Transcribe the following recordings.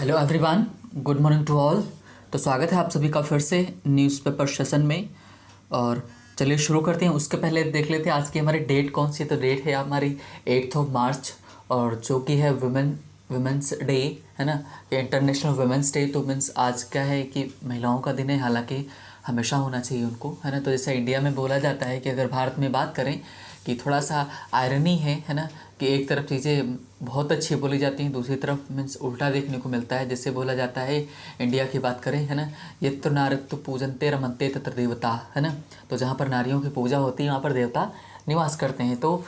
Hello everyone, good morning to all. तो स्वागत है आप सभी का फिर से न्यूज़पेपर सेशन में। और चलिए शुरू करते हैं। उसके पहले देख लेते हैं आज की हमारी डेट कौन सी है। तो डेट है हमारी 8 मार्च, और जो कि है वुमेंस डे, है ना। ये इंटरनेशनल वुमेंस डे। तो मीन्स आज क्या है कि महिलाओं का दिन है, हालांकि हमेशा होना चाहिए उनको, है ना। तो जैसे इंडिया में बोला जाता है कि अगर भारत में बात करें कि थोड़ा सा आयरनी है ना, कि एक तरफ चीज़ें बहुत अच्छी बोली जाती हैं, दूसरी तरफ मीन्स उल्टा देखने को मिलता है। जैसे बोला जाता है इंडिया की बात करें, है ना, यत्र नारत्व पूजन्ते रमन्ते तत्र देवता, है ना। तो जहाँ पर नारियों की पूजा होती है वहाँ पर देवता निवास करते हैं। तो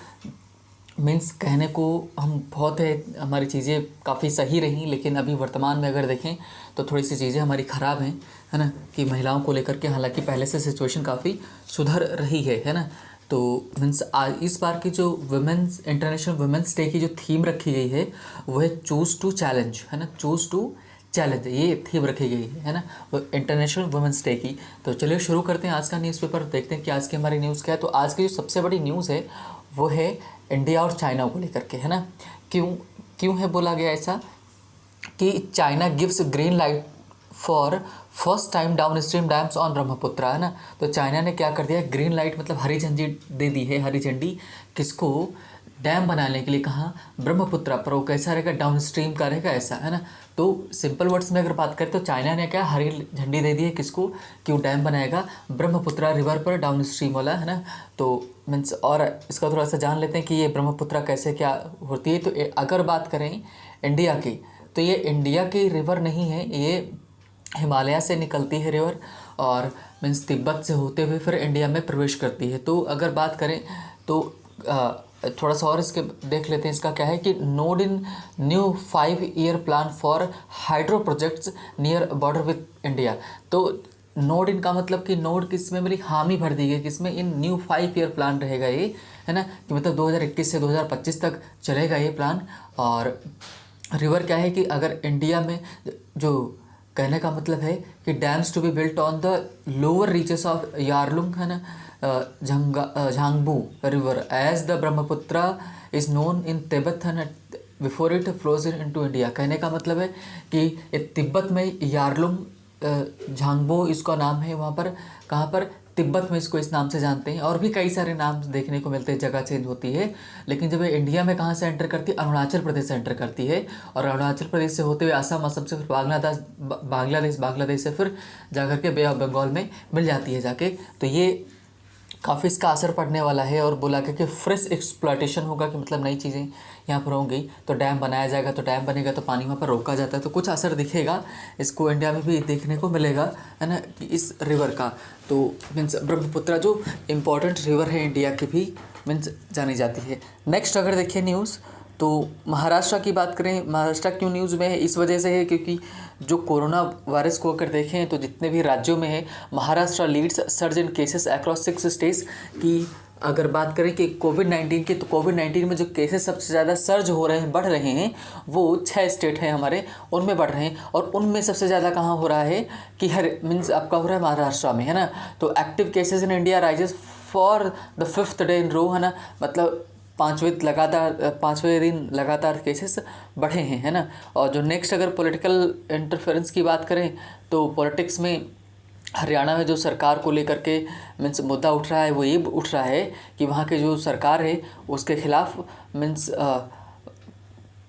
मीन्स कहने को हम बहुत है, हमारी चीज़ें काफ़ी सही रहीं, लेकिन अभी वर्तमान में अगर देखें तो थोड़ी सी चीज़ें हमारी ख़राब हैं, है ना, कि महिलाओं को लेकर के। हालांकि पहले से सिचुएशन काफ़ी सुधर रही है ना। तो मीन्स आज इस बार की जो वुमेंस इंटरनेशनल वुमेंस डे की जो थीम रखी गई है वो है चूज़ टू चैलेंज, है ना। चूज़ टू चैलेंज, ये थीम रखी गई है ना, वो इंटरनेशनल वुमेंस डे की। तो चलिए शुरू करते हैं आज का न्यूज़पेपर, देखते हैं कि आज की हमारी न्यूज़ क्या है। तो आज की जो सबसे बड़ी न्यूज़ है वो है इंडिया और चाइना को लेकर के, है ना। क्यों क्यों है बोला गया ऐसा कि China gives green light for first time down stream dams on Brahmaputra, है ना। तो चाइना ने क्या कर दिया, ग्रीन लाइट मतलब हरी झंडी दे दी है। हरी झंडी किसको? डैम बनाने के लिए। कहाँ? ब्रह्मपुत्र पर। वो कैसा रहेगा? डाउन स्ट्रीम का रहेगा, ऐसा, है ना। तो सिंपल वर्ड्स में अगर बात करें तो चाइना ने क्या हरी झंडी दे दी है किसको, कि वो डैम बनाएगा ब्रह्मपुत्र रिवर पर, डाउन स्ट्रीम वाला, है ना। तो मीन्स और इसका थोड़ा सा जान लेते हैं कि ये ब्रह्मपुत्र कैसे क्या होती है। तो अगर बात करें इंडिया की, तो ये इंडिया की रिवर नहीं है, ये हिमालय से निकलती है रिवर, और मीन्स तिब्बत से होते हुए फिर इंडिया में प्रवेश करती है। तो अगर बात करें तो थोड़ा सा और इसके देख लेते हैं। इसका क्या है कि node in new 5 year plan for hydro projects near border with India. तो नोड इन का मतलब कि नोड किसमें मेरी हामी भर दी गई, किसमें? इन न्यू 5 ईयर प्लान रहेगा ये, है ना, कि मतलब 2021 से 2025 तक चलेगा ये प्लान। और रिवर क्या है कि अगर इंडिया में जो कहने का मतलब है कि dams to be built on the lower reaches of Yarlung, है ना, Zangbo river as the Brahmaputra is known in Tibet, है ना, before it flows in to India. कहने का मतलब है कि तिब्बत में यारलुंग झांगबो इसका नाम है, वहाँ पर कहाँ पर? तिब्बत में इसको इस नाम से जानते हैं। और भी कई सारे नाम देखने को मिलते हैं, जगह चेंज होती है। लेकिन जब ये इंडिया में कहाँ से एंटर करती है? अरुणाचल प्रदेश से एंटर करती है। और अरुणाचल प्रदेश से होते हुए असम, असम से फिर बांग्लादेश से फिर जाकर के बे ऑफ बंगाल में मिल जाती है जाके। तो ये काफ़ी इसका असर पड़ने वाला है। और बोला कि फ्रेश एक्सप्लॉयटेशन होगा, कि मतलब नई चीज़ें यहाँ पर होंगी। तो डैम बनाया जाएगा, तो डैम बनेगा तो पानी वहाँ पर रोका जाता है, तो कुछ असर दिखेगा इसको इंडिया में भी देखने को मिलेगा, है ना, कि इस रिवर का। तो मीन्स ब्रह्मपुत्र जो इम्पोर्टेंट रिवर है इंडिया की भी मीन्स जानी जाती है। नेक्स्ट अगर देखिए न्यूज़, तो महाराष्ट्र की बात करें। महाराष्ट्र क्यों न्यूज़ में है? इस वजह से है क्योंकि जो कोरोना वायरस को अगर देखें तो जितने भी राज्यों में है, Maharashtra leads surge in cases across 6 states. की अगर बात करें कि कोविड-19 के, तो कोविड-19 में जो केसेस सबसे ज़्यादा सर्ज हो रहे हैं, बढ़ रहे हैं, वो 6 स्टेट हैं हमारे, उनमें बढ़ रहे हैं। और उनमें सबसे ज़्यादा कहाँ हो रहा है कि हर मीन्स आपका हो रहा है महाराष्ट्र में, है ना। तो active cases in India rises for the 5th day in row, है ना, मतलब पाँचवें दिन लगातार केसेस बढ़े हैं, है ना। और जो नेक्स्ट अगर पॉलिटिकल इंटरफेरेंस की बात करें, तो पॉलिटिक्स में हरियाणा में जो सरकार को लेकर के मीन्स मुद्दा उठ रहा है, वो ये उठ रहा है कि वहाँ के जो सरकार है उसके खिलाफ मीन्स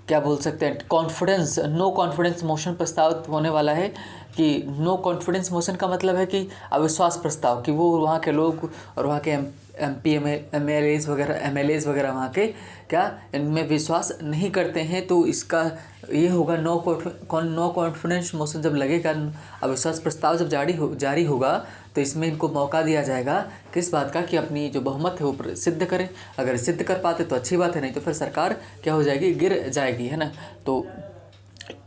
क्या बोल सकते हैं, नो कॉन्फिडेंस मोशन प्रस्तावित होने वाला है। कि नो कॉन्फिडेंस मोशन का मतलब है कि अविश्वास प्रस्ताव, कि वो वहाँ के लोग और वहाँ के MP MLAs वगैरह वहाँ के क्या इनमें विश्वास नहीं करते हैं। तो इसका ये होगा नो कॉन्फिडेंस मोशन जब लगेगा, अविश्वास प्रस्ताव जब जारी होगा, तो इसमें इनको मौका दिया जाएगा किस बात का, कि अपनी जो बहुमत है वो सिद्ध करें। अगर सिद्ध कर पाते तो अच्छी बात है, नहीं तो फिर सरकार क्या हो जाएगी? गिर जाएगी, है ना। तो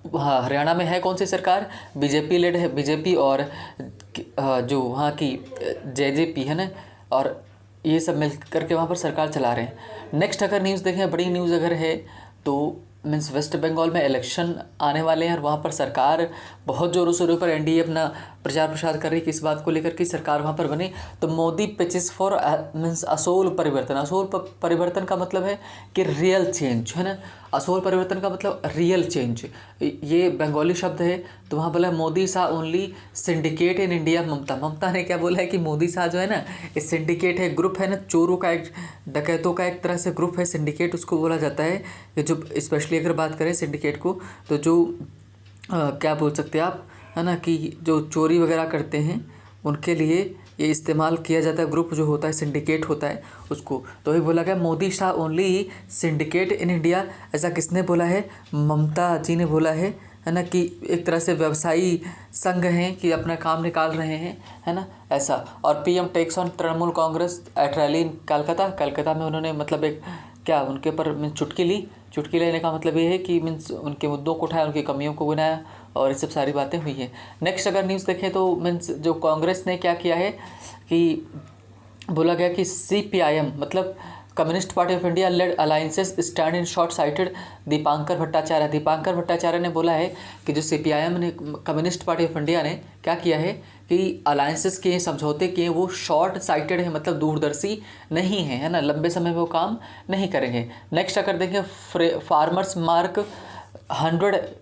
हाँ, हरियाणा में है कौन सी सरकार? बीजेपी लेड है, बीजेपी और जो वहाँ की JJP, है ना, और ये सब मिल करके वहाँ पर सरकार चला रहे हैं। नेक्स्ट अगर न्यूज़ देखें, बड़ी न्यूज़ अगर है तो मीन्स वेस्ट बंगाल में इलेक्शन आने वाले हैं, और वहाँ पर सरकार बहुत ज़ोरों शोरों पर NDA अपना प्रचार प्रसार कर रही कि इस बात को लेकर कि सरकार वहाँ पर बने। तो मोदी पिचेस फॉर मीन्स असूल परिवर्तन। असूल परिवर्तन का मतलब है कि रियल चेंज, है ना। असूल परिवर्तन का मतलब रियल चेंज, ये बंगाली शब्द है। तो वहाँ बोला Modi Shah only syndicate in India. Mamata ने क्या बोला है कि मोदी शाह जो है ना, ये सिंडिकेट है, ग्रुप है ना, चोरों का एक, डकैतों का एक तरह से ग्रुप है, सिंडिकेट उसको बोला जाता है। कि जो स्पेशली अगर बात करें सिंडिकेट को, तो जो क्या बोल सकते हैं आप, है ना, कि जो चोरी वगैरह करते हैं उनके लिए ये इस्तेमाल किया जाता है। ग्रुप जो होता है, सिंडिकेट होता है उसको। तो वही बोला गया Modi Shah only syndicate in India. ऐसा किसने बोला है? ममता जी ने बोला है ना, कि एक तरह से व्यवसायी संघ हैं कि अपना काम निकाल रहे हैं, है ना, ऐसा। और PM takes on Trinamool Congress at rally in Calcutta में उन्होंने मतलब एक क्या उनके ऊपर मीन्स चुटकी लेने का मतलब ये है कि मीन्स उनके मुद्दों को उठाया, उनकी कमियों को गिनाया, और ये सब सारी बातें हुई हैं। नेक्स्ट अगर न्यूज़ देखें तो मीन्स जो कांग्रेस ने क्या किया है कि बोला गया कि CPIM मतलब communist party of India lead alliances stand in short sighted. Dipankar Bhattacharya ने बोला है कि जो CPIM ने, कम्युनिस्ट पार्टी ऑफ इंडिया ने क्या किया है कि अलायंसेस किए, समझौते किए, वो शॉर्ट साइटेड है, मतलब दूरदर्शी नहीं है ना, लंबे समय में वो काम नहीं करेंगे। नेक्स्ट अगर देखें farmers mark 100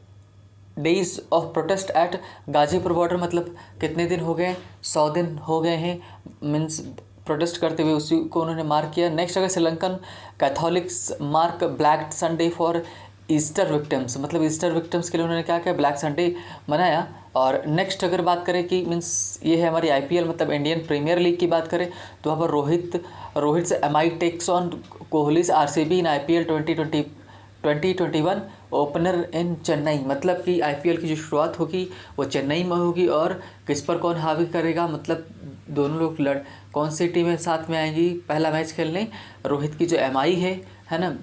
days of protest at Ghazipur border. मतलब कितने दिन हो गए? 100 दिन हो गए हैं मीन्स प्रोटेस्ट करते हुए, उसी को उन्होंने मार्क किया। नेक्स्ट अगर Sri Lankan Catholics mark black Sunday for Easter victims. मतलब ईस्टर विक्टिम्स के लिए उन्होंने क्या किया? ब्लैक संडे मनाया। और नेक्स्ट अगर बात करें कि मीन्स ये है हमारी IPL मतलब इंडियन प्रीमियर लीग की बात करें, तो वहाँ पर रोहित से MI takes on Kohli's RCB in IPL 2021 opener in Chennai. मतलब कि IPL की जो शुरुआत होगी वो चेन्नई में होगी, और किस पर कौन हावी करेगा, मतलब दोनों लोग कौन सी टीमें साथ में आएंगी पहला मैच खेलने। रोहित की जो MI है ना,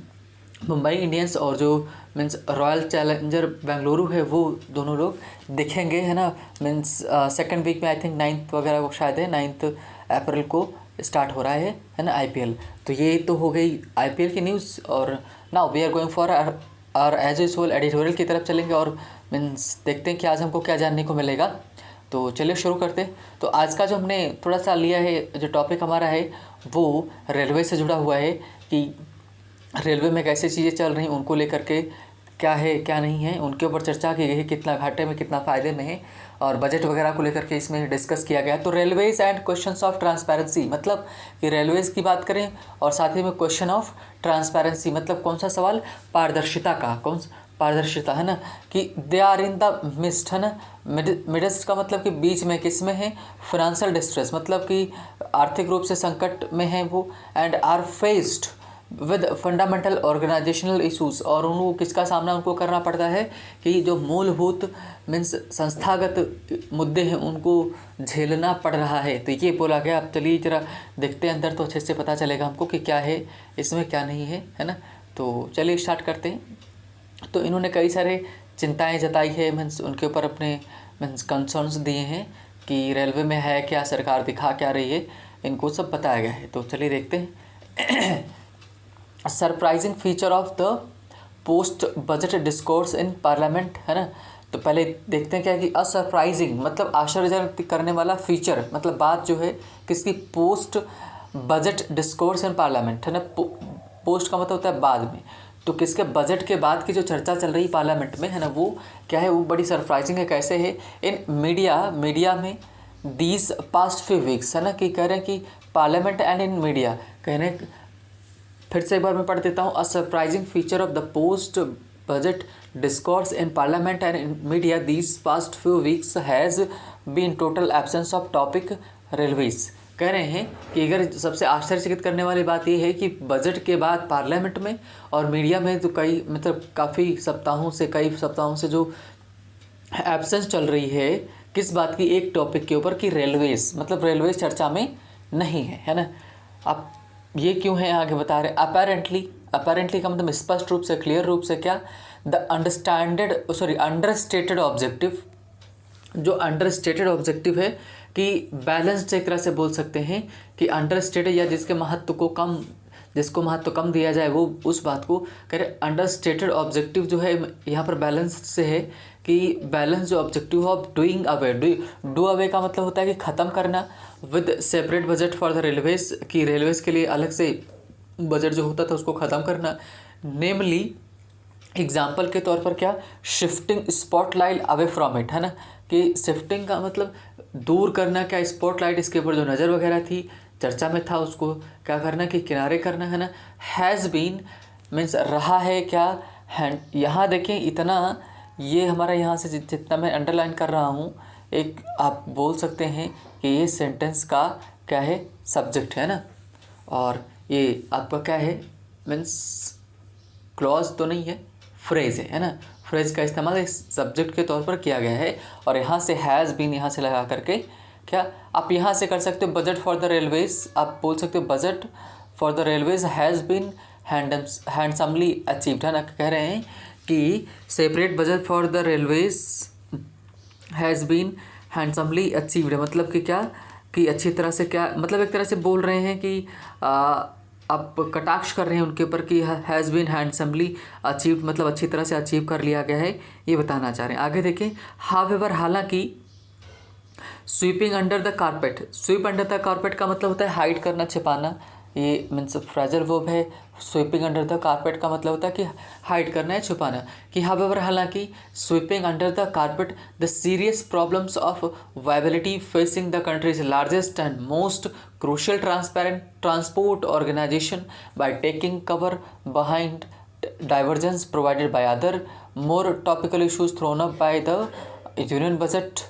मुंबई इंडियंस, और जो मीन्स रॉयल चैलेंजर बेंगलुरु है, वो दोनों लोग दिखेंगे, है ना। मीन्स सेकंड वीक में आई थिंक 9 वगैरह को शायद है, 9 अप्रैल को स्टार्ट हो रहा है ना IPL। तो ये तो हो गई IPL की न्यूज़। और now we are going for और एज यूजुअल एडिटोरियल की तरफ चलेंगे, और मीन्स देखते हैं कि आज हमको क्या जानने को मिलेगा। तो चलिए शुरू करते हैं। तो आज का जो हमने थोड़ा सा लिया है, जो टॉपिक हमारा है वो रेलवे से जुड़ा हुआ है, कि रेलवे में कैसे चीज़ें चल रही हैं, उनको लेकर के क्या है क्या नहीं है, उनके ऊपर चर्चा की गई है, कितना घाटे में कितना फ़ायदे में है, और बजट वगैरह को लेकर के इसमें डिस्कस किया गया। तो railways and questions of transparency, मतलब कि रेलवेज की बात करें, और साथ ही में क्वेश्चन ऑफ ट्रांसपेरेंसी मतलब कौन सा सवाल? पारदर्शिता का। पारदर्शिता, है ना, कि they are in the mist, है ना। मिडस्ट का मतलब कि बीच में, किस में है? फाइनेंशियल डिस्ट्रेस, मतलब कि आर्थिक रूप से संकट में है वो। And are faced with fundamental organisational issues, और उनको किसका सामना उनको करना पड़ता है कि जो मूलभूत मीन्स संस्थागत मुद्दे हैं उनको झेलना पड़ रहा है। तो ये बोला गया। अब चलिए जरा देखते हैं अंदर, तो अच्छे से पता चलेगा हमको कि क्या है इसमें क्या नहीं है ना। तो चलिए स्टार्ट करते हैं। तो इन्होंने कई सारे चिंताएं जताई है, मीन्स उनके ऊपर अपने मीन्स कंसर्न्स दिए हैं कि रेलवे में है क्या, सरकार दिखा क्या रही है, इनको सब बताया गया है। तो चलिए देखते हैं। Surprising feature of the post budget discourse in parliament, है ना। तो पहले देखते हैं क्या कि असरप्राइजिंग मतलब आश्चर्यजनक करने वाला फीचर, मतलब बात जो है किसकी? Post budget discourse in parliament, है ना। पोस्ट का मतलब होता है बाद में, तो किसके? बजट के बाद की जो चर्चा चल रही पार्लियामेंट में, है ना, वो क्या है? वो बड़ी सरप्राइजिंग है। कैसे है? इन मीडिया में दीज पास्ट फ्यू वीक्स, है ना, कि कह रहे हैं कि पार्लियामेंट एंड इन मीडिया, कह रहे हैं, फिर से एक बार मैं पढ़ देता हूँ। A surprising feature of the post budget discourse in parliament and in media these past few weeks has been total absence of topic railways. कह रहे हैं कि अगर सबसे आश्चर्यचकित करने वाली बात यह है कि बजट के बाद पार्लियामेंट में और मीडिया में तो कई मतलब कई सप्ताहों से जो एब्सेंस चल रही है किस बात की? एक टॉपिक के ऊपर कि रेलवेज, मतलब रेलवेज चर्चा में नहीं है ना। अब ये क्यों है आगे बता रहे। अपेरेंटली का मतलब स्पष्ट रूप से, क्लियर रूप से क्या? द अंडरस्टेटेड ऑब्जेक्टिव, जो अंडरस्टेटेड ऑब्जेक्टिव है कि बैलेंस्ड एक तरह से बोल सकते हैं कि अंडरस्टेटेड या जिसके महत्व को कम जिसको महत्व कम दिया जाए वो उस बात को कह रहे। अंडरस्टेटेड ऑब्जेक्टिव जो है यहाँ पर बैलेंस से है कि बैलेंस जो objective of doing away, do away का मतलब होता है कि ख़त्म करना, with separate budget for the railways, की रेलवेज के लिए अलग से बजट जो होता था उसको ख़त्म करना। नेमली एग्जाम्पल के तौर पर क्या, shifting spotlight away from it, है ना, कि शिफ्टिंग का मतलब दूर करना, क्या स्पॉटलाइट इसके ऊपर जो नज़र वगैरह थी चर्चा में था उसको क्या करना कि किनारे करना, है ना। हैज़ बीन मीन्स रहा है क्या, हैंड, यहाँ देखें इतना, ये हमारा यहाँ से जितना मैं अंडरलाइन कर रहा हूँ, एक आप बोल सकते हैं कि ये सेंटेंस का क्या है, सब्जेक्ट है ना, और ये आपका क्या है, मीन्स क्लॉज तो नहीं है, फ्रेज है ना। फ्रेज का इस्तेमाल इस सब्जेक्ट के तौर पर किया गया है, और यहाँ से हैज़ बीन यहाँ से लगा करके क्या आप यहाँ से कर सकते हो, बजट फॉर द रेलवेज, आप बोल सकते हो budget for the railways has been handsomely achieved, है ना। कह रहे हैं कि separate budget for the railways has been handsomely achieved, मतलब कि क्या, कि अच्छी तरह से क्या, मतलब एक तरह से बोल रहे हैं कि आप कटाक्ष कर रहे हैं उनके ऊपर कि हैज़ बीन हैंडसमली अचीव्ड, मतलब अच्छी तरह से अचीव कर लिया गया है, ये बताना चाह रहे हैं। आगे देखें, हाउएवर, हालांकि, sweeping under the carpet, SVEEP under the carpet का मतलब होता है हाइड करना, छिपाना, ये मीन्स फ्रेजल वर्ब है। स्वीपिंग अंडर द कारपेट का मतलब होता है कि हाइड करना है, छुपाना। कि हाउएवर, हालांकि, sweeping under the carpet the serious problems of viability facing the country's largest and most crucial transport organisation by taking cover behind divergence provided by other more topical issues thrown up by the union budget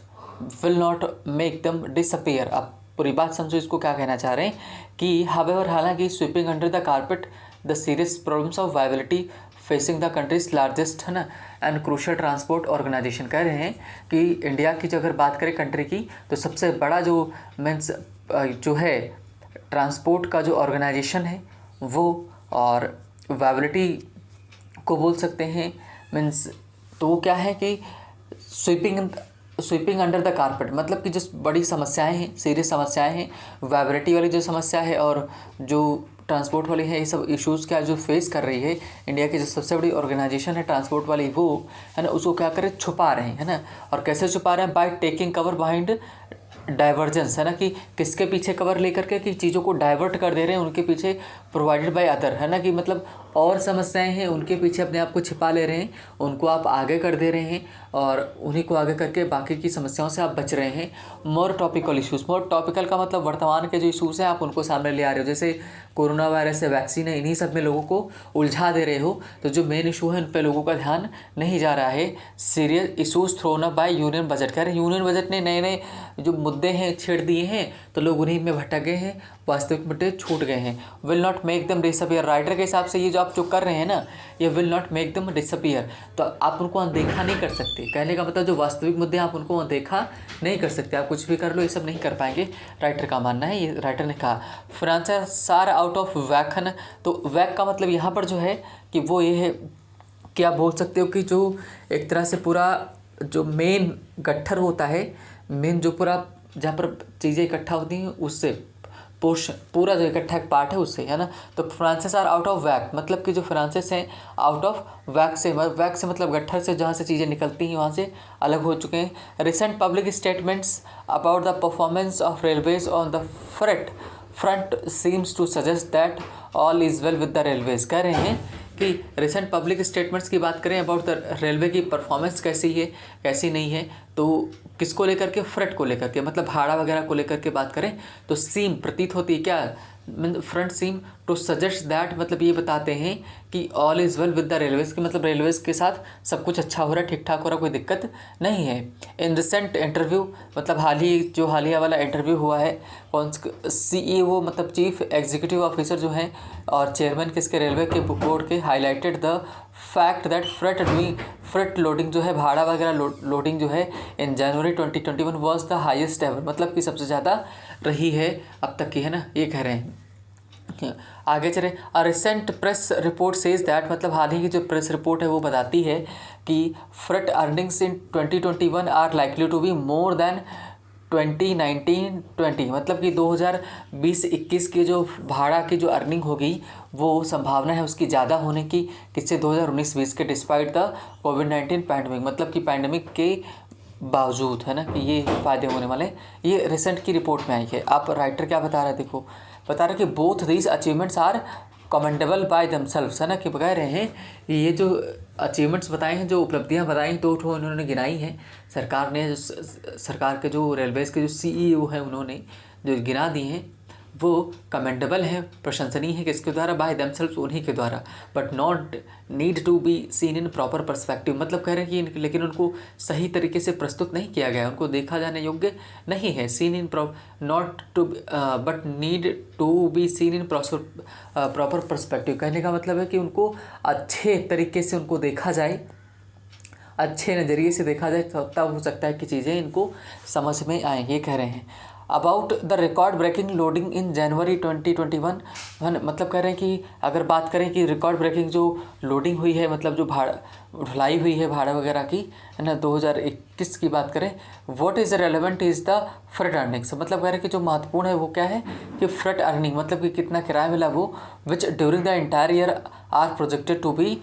will not make them disappear। आप पूरी बात समझो, इसको क्या कहना चाह रहे हैं कि however, हालांकि, sweeping under the carpet the serious problems of viability facing the country's largest, है ना, and crucial transport organization, कह रहे हैं कि इंडिया की जो अगर बात करें कंट्री की, तो सबसे बड़ा जो मीन्स जो है ट्रांसपोर्ट का जो ऑर्गेनाइजेशन है वो, और वायबिलिटी को बोल सकते हैं मीन्स, तो वो क्या है कि स्वीपिंग अंडर द कारपेट, मतलब कि जो बड़ी समस्याएं हैं, सीरियस समस्याएं हैं, वायबिलिटी वाली जो समस्या है और जो ट्रांसपोर्ट वाली है, ये सब इश्यूज़ क्या जो फेस कर रही है इंडिया की जो सबसे बड़ी ऑर्गेनाइजेशन है ट्रांसपोर्ट वाली, वो है ना, उसको क्या करें, छुपा रहे हैं, है ना। और कैसे छुपा रहे हैं, bye taking cover behind divergence, है ना, कि किसके पीछे कवर लेकर के, कि चीज़ों को डाइवर्ट कर दे रहे हैं उनके पीछे, प्रोवाइडेड बाय अदर, है ना, कि मतलब और समस्याएं हैं उनके पीछे अपने आप को छिपा ले रहे हैं, उनको आप आगे कर दे रहे हैं और उन्हीं को आगे करके बाकी की समस्याओं से आप बच रहे हैं। मोर टॉपिकल इश्यूज़, मोर टॉपिकल का मतलब वर्तमान के जो इश्यूज़ हैं आप उनको सामने ले आ रहे हो, जैसे कोरोना वायरस है, वैक्सीन है, इन्हीं सब में लोगों को उलझा दे रहे हो, तो जो मेन इशू है उन पर लोगों का ध्यान नहीं जा रहा है। Serious issues throne up by union budget, कह रहे हैं यूनियन बजट ने नए नए जो मुद्दे हैं छेड़ दिए हैं, तो लोग उन्हीं में भटक गए हैं, वास्तविक मुद्दे छूट गए हैं। Will not make them disappear, writer के हिसाब से ये जो आप जो कर रहे हैं ना, ये will not make them disappear, तो आप उनको अनदेखा नहीं कर सकते। कहने का मतलब जो वास्तविक मुद्दे आप उनको अनदेखा नहीं कर सकते, आप कुछ भी कर लो ये सब नहीं कर पाएंगे, राइटर का मानना है, ये राइटर ने कहा। फ्रांसेस आर आउट ऑफ वैक, है ना, तो वैक का मतलब यहाँ पर जो है कि वो ये है कि आप बोल सकते हो कि जो एक तरह से पूरा जो मेन गट्ठर होता है, मेन जो पूरा जहाँ पर चीज़ें इकट्ठा होती हैं उससे पोर्शन, पूरा जो इकट्ठा एक पार्ट है उससे, है ना। तो फ्रांसेस आर आउट ऑफ वैक, मतलब कि जो फ्रांसेस हैं आउट ऑफ वैक से मतलब गट्ठर से जहाँ से चीज़ें निकलती हैं वहाँ से अलग हो चुके हैं। Recent public statements about the performance of railways on the front seems to suggest that all is well with the railways, कह रहे हैं कि रिसेंट पब्लिक स्टेटमेंट्स की बात करें अबाउट द रेलवे की परफॉर्मेंस कैसी है कैसी नहीं है, तो किसको लेकर के, फ्रंट को लेकर के, मतलब भाड़ा वगैरह को लेकर के बात करें तो सीम प्रतीत होती है क्या, front seem to suggest that, मतलब ये बताते हैं कि all is well with the railways, की मतलब रेलवेज़ के साथ सब कुछ अच्छा हो रहा है, ठीक ठाक हो रहा है, कोई दिक्कत नहीं है। इन रिसेंट इंटरव्यू, मतलब हालिया वाला इंटरव्यू हुआ है, कौन CEO मतलब चीफ एग्जीक्यूटिव ऑफिसर जो हैं और चेयरमैन किसके, रेलवे के बोर्ड के, highlighted the fact that freight loading जो है, भाड़ा वगैरह लोडिंग जो है इन January 2021 was the highest ever, मतलब कि सबसे ज़्यादा रही है अब तक की, है ना, ये कह रहे हैं। आगे चले, a recent press report says that, मतलब हाल ही की जो प्रेस रिपोर्ट है वो बताती है कि freight earnings in 2021 are likely to be more than 2019-20 मतलब कि 2020-21 की जो भाड़ा की जो अर्निंग होगी वो संभावना है उसकी ज़्यादा होने की, किससे 2019-20 के डिस्पाइट द कोविड-19 पैंडमिक, मतलब कि पैंडमिक के बावजूद, है ना, कि ये फ़ायदे होने वाले हैं। ये रिसेंट की रिपोर्ट में आई है। आप राइटर क्या बता रहा है, देखो बता रहे कि both these achievements are commendable by themselves, है ना, कि कह रहे हैं कि ये जो अचीवमेंट्स बताए हैं, जो उपलब्धियां बताई हैं, दो ठो इन्होंने गिनाई हैं। सरकार ने सरकार के जो रेलवेज़ के जो सीईओ हैं उन्होंने जो गिना दी हैं वो कमेंडेबल हैं, प्रशंसनीय है, किसके द्वारा, बाय दमसेल्व्स, उन्हीं के द्वारा, but not need to be seen in proper perspective, मतलब कह रहे हैं कि लेकिन उनको सही तरीके से प्रस्तुत नहीं किया गया, उनको देखा जाने योग्य नहीं है। Seen in not to but need to be seen in proper perspective, कहने का मतलब है कि उनको अच्छे तरीके से उनको देखा जाए, अच्छे नज़रिए से देखा जाए, तब हो सकता है कि चीज़ें इनको समझ में आएँ, ये कह रहे हैं। About the record breaking loading in January 2021, मतलब कह रहे हैं कि अगर बात करें कि रिकॉर्ड ब्रेकिंग जो लोडिंग हुई है, मतलब जो भाड़ा ढुलाई हुई है भाड़ा वगैरह की, है ना, 2021 की बात करें, what is relevant is the freight earnings, मतलब कह रहे हैं कि जो महत्वपूर्ण है वो क्या है कि फ्रेट अर्निंग, मतलब कि कितना किराया मिला वो, which during the entire year are projected to be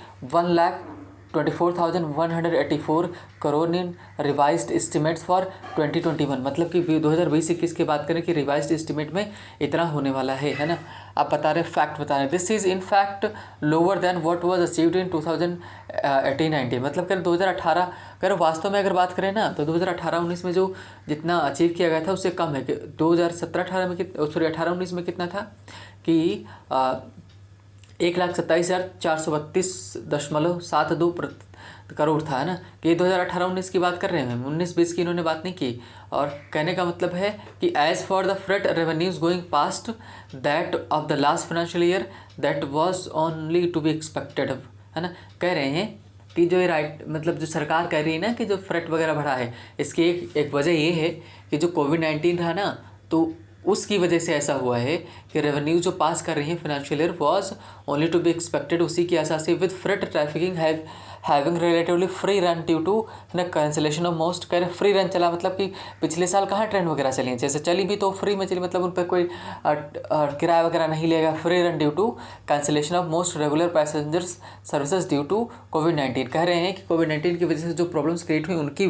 1,24,184 crore in revised estimates for 2021, मतलब कि 2020-21 की बात करें कि रिवाइज्ड एस्टिमेट में इतना होने वाला है ना। आप बता रहे फैक्ट बता रहे, this is in fact lower than what was achieved in 2018-19, मतलब करें 2018 अगर वास्तव में अगर बात करें ना तो 2018-19 में जो जितना अचीव किया गया था उससे कम है कि 2017-18 में 18-19 में कितना था कि 1,27,432.72 करोड़ था, है ना, कि 2018-19 की बात कर रहे हैं, 19-20 की इन्होंने बात नहीं की। और कहने का मतलब है कि as for the freight revenues going past that of the last financial year that was only to be expected, है ना, कह रहे हैं कि जो ये मतलब जो सरकार कह रही है ना कि जो फ्रेट वगैरह बढ़ा है, इसकी एक वजह ये है कि जो कोविड-19 था ना, तो उसकी वजह से ऐसा हुआ है कि रेवेन्यू जो पास कर रही है financial year was only to be expected, उसी की आशा से with freight trafficking having relatively free run due to ना कैंसिलेशन ऑफ मोस्ट, कह रहे फ्री रन चला, मतलब कि पिछले साल कहाँ ट्रेन वगैरह चली हैं, जैसे चली भी तो फ्री में चली, मतलब उन पर कोई किराया वगैरह नहीं लेगा, free run due to cancellation of most regular passengers services due to कोविड-19। कह रहे हैं कि कोविड-19 की वजह से जो प्रॉब्लम्स क्रिएट हुई उनकी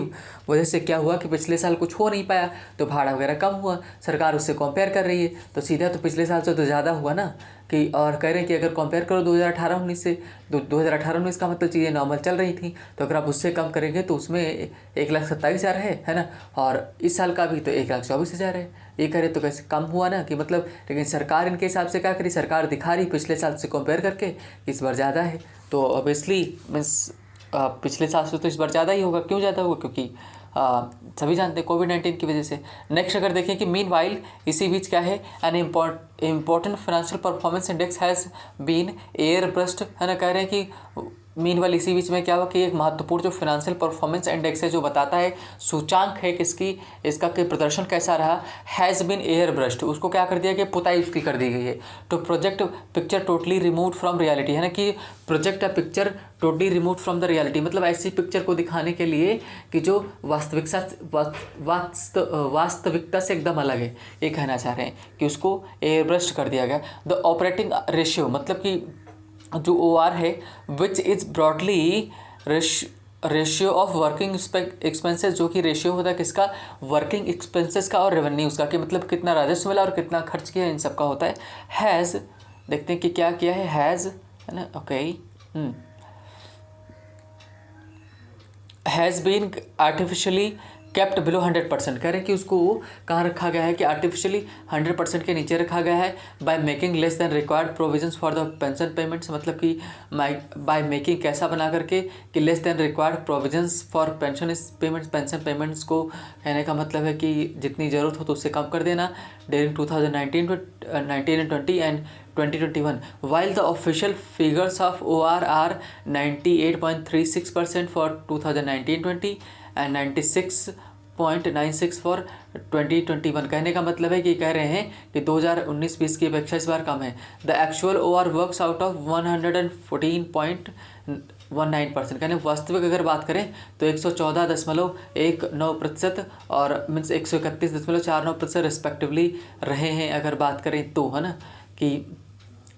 वजह से क्या हुआ कि पिछले साल कुछ हो नहीं पाया, तो भाड़ा वगैरह कम हुआ, सरकार उससे कंपेयर कर रही है तो सीधा तो पिछले साल से तो ज़्यादा हुआ ना कि, और कह रहे हैं कि अगर कंपेयर करो 2018-19 से, 2018-19 का मतलब चीज़ें नॉर्मल चल रही थी, तो अगर आप उससे कम करेंगे तो उसमें 1,27,000 है ना, और इस साल का भी तो 1,24,000 है, ये करे तो कैसे कम हुआ ना, कि मतलब, लेकिन सरकार इनके हिसाब से क्या करी, सरकार दिखा रही पिछले साल से कंपेयर करके इस बार ज़्यादा है, तो ऑब्वियसली मीन्स पिछले साल से तो इस बार ज़्यादा ही होगा। क्यों ज़्यादा होगा, क्योंकि सभी जानते हैं कोविड-19 की वजह से। नेक्स्ट अगर देखें कि मीन वाइल इसी बीच क्या है, an important financial performance index has been airbrushed, है ना, कह रहे हैं कि मीन वाइल इसी बीच में क्या हुआ कि एक महत्वपूर्ण जो फाइनेंशियल परफॉर्मेंस इंडेक्स है जो बताता है सूचांक है किसकी, इसका कि प्रदर्शन कैसा रहा, हैज़ बीन एयर ब्रस्ट, उसको क्या कर दिया कि पुताई उसकी कर दी गई है, तो project picture totally remove from reality, है ना, कि project a picture totally remove from the reality, मतलब ऐसी पिक्चर को दिखाने के लिए कि जो वास्तविकता से एकदम अलग है, ये कहना चाह रहे हैं कि उसको एयर ब्रस्ट कर दिया गया। द ऑपरेटिंग रेशियो, मतलब कि जो OR है, which is broadly ratio of working expenses, जो कि रेशियो होता है किसका, वर्किंग एक्सपेंसेस का और रेवेन्यूज़ का, कि मतलब कितना राजस्व मिला और कितना खर्च किया, इन सब का होता है। हैज़, देखते हैं कि क्या किया है, हैज़, है ना, okay, has been artificially kept below 100%, कह रहे हैं कि उसको कहाँ रखा गया है कि आर्टिफिशियली 100% के नीचे रखा गया है, by making less than required provisions for the pension payments, मतलब कि बाय मेकिंग कैसा बना करके कि less than required provisions for pension payments को, कहने का मतलब है कि जितनी ज़रूरत हो तो उससे कम कर देना, during 2019 and 20 and 2021, while the official figures of OR are 98.36% for 2019-20 and 96.96 for 2021, कहने का मतलब है कि कह रहे हैं कि 2019-20 की अपेक्षा इस बार कम है। The actual OR works out of 19%। यानी वास्तविक अगर बात करें तो 114.19% और मीन्स 131.49% रिस्पेक्टिवली रहे हैं अगर बात करें तो, है ना, कि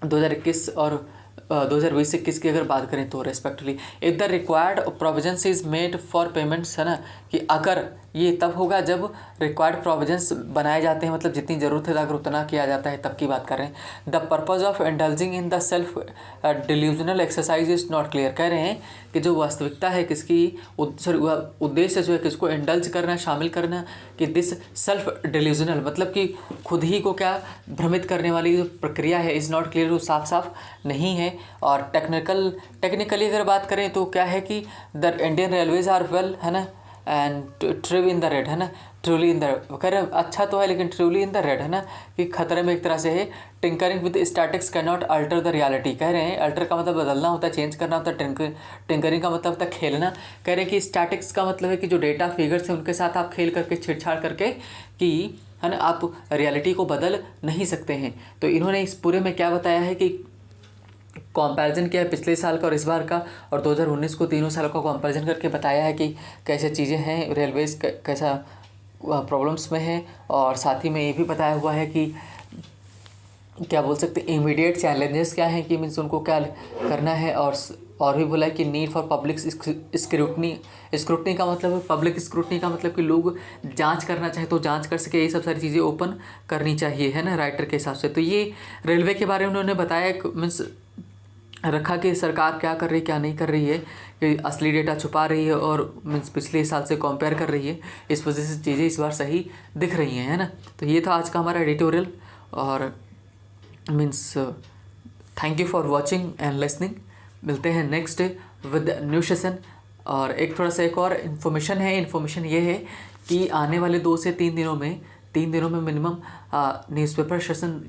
2021 और 2020-21 की अगर बात करें तो respectively. If the required provisions is made for payments, है ना, कि अगर ये तब होगा जब रिक्वायर्ड प्रोविजंस बनाए जाते हैं, मतलब जितनी ज़रूरत है अगर उतना किया जाता है तब की बात कर रहे हैं। The purpose of indulging in the self delusional exercise is not clear. कह रहे हैं कि जो वास्तविकता है किसकी, उद्देश्य जो है किसको इंडल्ज करना, शामिल करना, कि दिस सेल्फ डिल्यूजनल मतलब कि खुद ही को क्या भ्रमित करने वाली जो प्रक्रिया है, इज़ नॉट क्लियर, वो साफ साफ नहीं है। और टेक्निकली अगर बात करें तो क्या है कि the Indian railways are well, है ना, and thrive in the red, है ना, ट्रूली इन द, कह रहे अच्छा तो है लेकिन ट्रूली इन द रेड, है ना, कि खतरे में एक तरह से है। Tinkering with statics can not alter the reality. कह रहे हैं अल्टर का मतलब बदलना होता है, चेंज करना होता है, टिंकरिंग का मतलब होता है खेलना। कह रहे हैं कि स्टैटिक्स का मतलब है कि जो डेटा फिगर्स हैं उनके साथ आप खेल करके, छेड़छाड़ करके, कि है ना, आप रियलिटी को बदल नहीं सकते हैं। तो इन्होंने इस पूरे में क्या बताया है कि कंपैरिजन किया है पिछले साल का और इस बार का, और 2019 को, तीनों साल का कंपैरिजन करके बताया है कि कैसे चीज़ें हैं, रेलवेज कैसा प्रॉब्लम्स में है। और साथ ही में ये भी बताया हुआ है कि क्या बोल सकते हैं इमीडिएट चैलेंजेस क्या हैं, कि मीन्स उनको क्या करना है। और भी बोला है कि नीड फॉर पब्लिक स्क्रूटनी का मतलब, पब्लिक स्क्रूटनी का मतलब कि लोग जांच करना चाहे तो जांच कर सके, ये सब सारी चीज़ें ओपन करनी चाहिए, है ना, राइटर के हिसाब से। तो ये रेलवे के बारे में उन्होंने बताया, मीन्स रखा कि सरकार क्या कर रही है क्या नहीं कर रही है, कि असली डेटा छुपा रही है और मीन्स पिछले साल से कंपेयर कर रही है, इस वजह से चीज़ें इस बार सही दिख रही हैं, है ना। तो ये था आज का हमारा एडिटोरियल, और means thank you for watching and listening. मिलते हैं next day with new session. और एक थोड़ा सा एक और इन्फॉर्मेशन है, इन्फॉर्मेशन ये है कि आने वाले 2 से 3 दिनों में, 3 दिनों में मिनिमम न्यूज़पेपर सेशन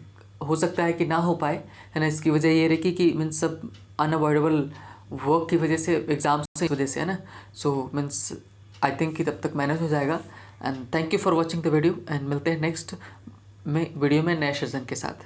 हो सकता है कि ना हो पाए, है ना। इसकी वजह ये रही कि मीन्स सब अनअवॉइडेबल वर्क की वजह से, एग्ज़ाम्स की वजह से, है ना। सो मीन्स आई थिंक कि तब तक मैनेज हो जाएगा। And thank you for watching the video, and मिलते हैं नेक्स्ट में वीडियो में नए सेशन के साथ।